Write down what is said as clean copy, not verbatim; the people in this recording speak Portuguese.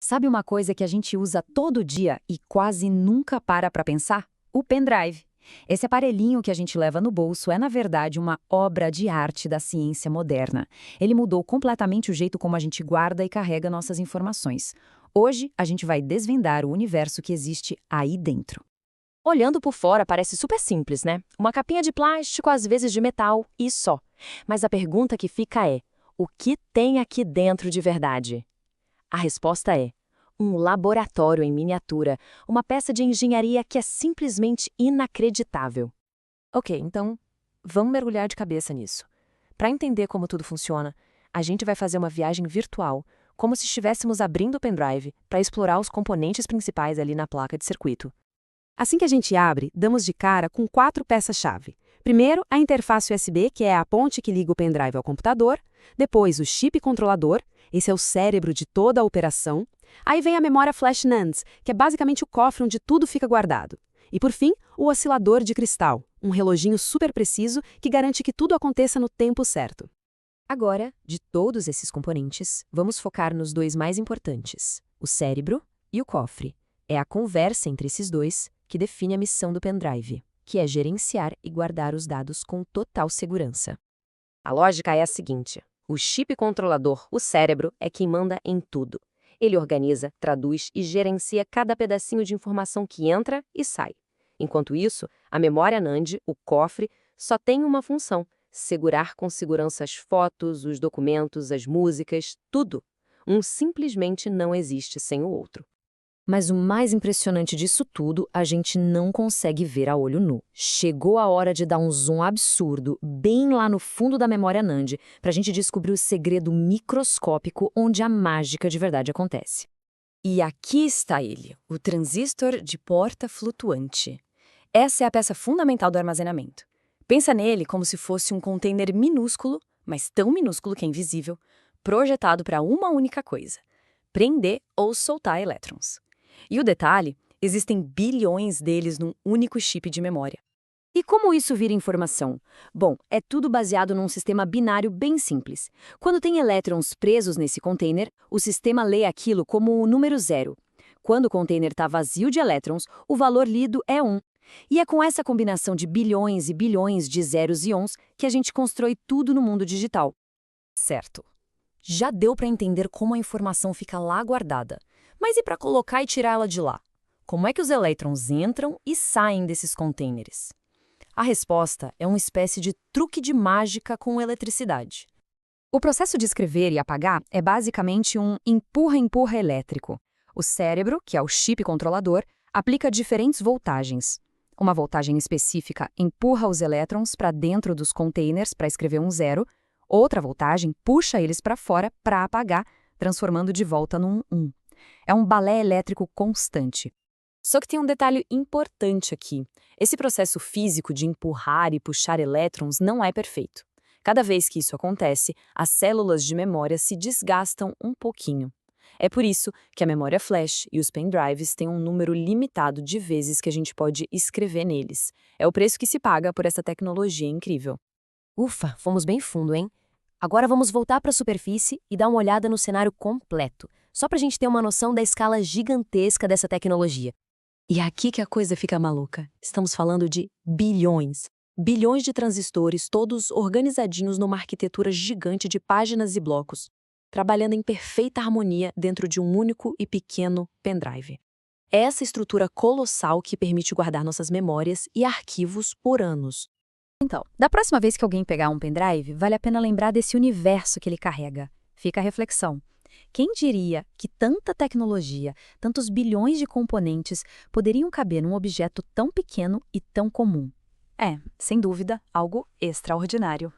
Sabe uma coisa que a gente usa todo dia e quase nunca para pensar? O pendrive. Esse aparelhinho que a gente leva no bolso é, na verdade, uma obra de arte da ciência moderna. Ele mudou completamente o jeito como a gente guarda e carrega nossas informações. Hoje, a gente vai desvendar o universo que existe aí dentro. Olhando por fora parece super simples, né? Uma capinha de plástico, às vezes de metal, e só. Mas a pergunta que fica é: o que tem aqui dentro de verdade? A resposta é: um laboratório em miniatura, uma peça de engenharia que é simplesmente inacreditável. Ok, então vamos mergulhar de cabeça nisso. Para entender como tudo funciona, a gente vai fazer uma viagem virtual, como se estivéssemos abrindo o pendrive para explorar os componentes principais ali na placa de circuito. Assim que a gente abre, damos de cara com 4 peças-chave. Primeiro, a interface USB, que é a ponte que liga o pendrive ao computador. Depois, o chip controlador, esse é o cérebro de toda a operação. Aí vem a memória flash NAND, que é basicamente o cofre onde tudo fica guardado. E por fim, o oscilador de cristal, um reloginho super preciso que garante que tudo aconteça no tempo certo. Agora, de todos esses componentes, vamos focar nos dois mais importantes, o cérebro e o cofre. É a conversa entre esses dois que define a missão do pendrive, que é gerenciar e guardar os dados com total segurança. A lógica é a seguinte: o chip controlador, o cérebro, é quem manda em tudo. Ele organiza, traduz e gerencia cada pedacinho de informação que entra e sai. Enquanto isso, a memória NAND, o cofre, só tem uma função: segurar com segurança as fotos, os documentos, as músicas, tudo. Um simplesmente não existe sem o outro. Mas o mais impressionante disso tudo, a gente não consegue ver a olho nu. Chegou a hora de dar um zoom absurdo, bem lá no fundo da memória NAND, para a gente descobrir o segredo microscópico onde a mágica de verdade acontece. E aqui está ele, o transistor de porta flutuante. Essa é a peça fundamental do armazenamento. Pensa nele como se fosse um container minúsculo, mas tão minúsculo que é invisível, projetado para uma única coisa: prender ou soltar elétrons. E o detalhe, existem bilhões deles num único chip de memória. E como isso vira informação? Bom, é tudo baseado num sistema binário bem simples. Quando tem elétrons presos nesse container, o sistema lê aquilo como o número 0. Quando o container está vazio de elétrons, o valor lido é 1. E é com essa combinação de bilhões e bilhões de zeros e ons que a gente constrói tudo no mundo digital. Certo. Já deu para entender como a informação fica lá guardada. Mas e para colocar e tirá-la de lá? Como é que os elétrons entram e saem desses contêineres? A resposta é uma espécie de truque de mágica com eletricidade. O processo de escrever e apagar é basicamente um empurra-empurra elétrico. O cérebro, que é o chip controlador, aplica diferentes voltagens. Uma voltagem específica empurra os elétrons para dentro dos containers para escrever um 0, outra voltagem puxa eles para fora para apagar, transformando de volta num 1. É um balé elétrico constante. Só que tem um detalhe importante aqui. Esse processo físico de empurrar e puxar elétrons não é perfeito. Cada vez que isso acontece, as células de memória se desgastam um pouquinho. É por isso que a memória flash e os pendrives têm um número limitado de vezes que a gente pode escrever neles. É o preço que se paga por essa tecnologia incrível. Ufa, fomos bem fundo, hein? Agora vamos voltar para a superfície e dar uma olhada no cenário completo, só para a gente ter uma noção da escala gigantesca dessa tecnologia. E é aqui que a coisa fica maluca. Estamos falando de bilhões. Bilhões de transistores, todos organizadinhos numa arquitetura gigante de páginas e blocos, trabalhando em perfeita harmonia dentro de um único e pequeno pendrive. É essa estrutura colossal que permite guardar nossas memórias e arquivos por anos. Então, da próxima vez que alguém pegar um pendrive, vale a pena lembrar desse universo que ele carrega. Fica a reflexão. Quem diria que tanta tecnologia, tantos bilhões de componentes poderiam caber num objeto tão pequeno e tão comum? É, sem dúvida, algo extraordinário.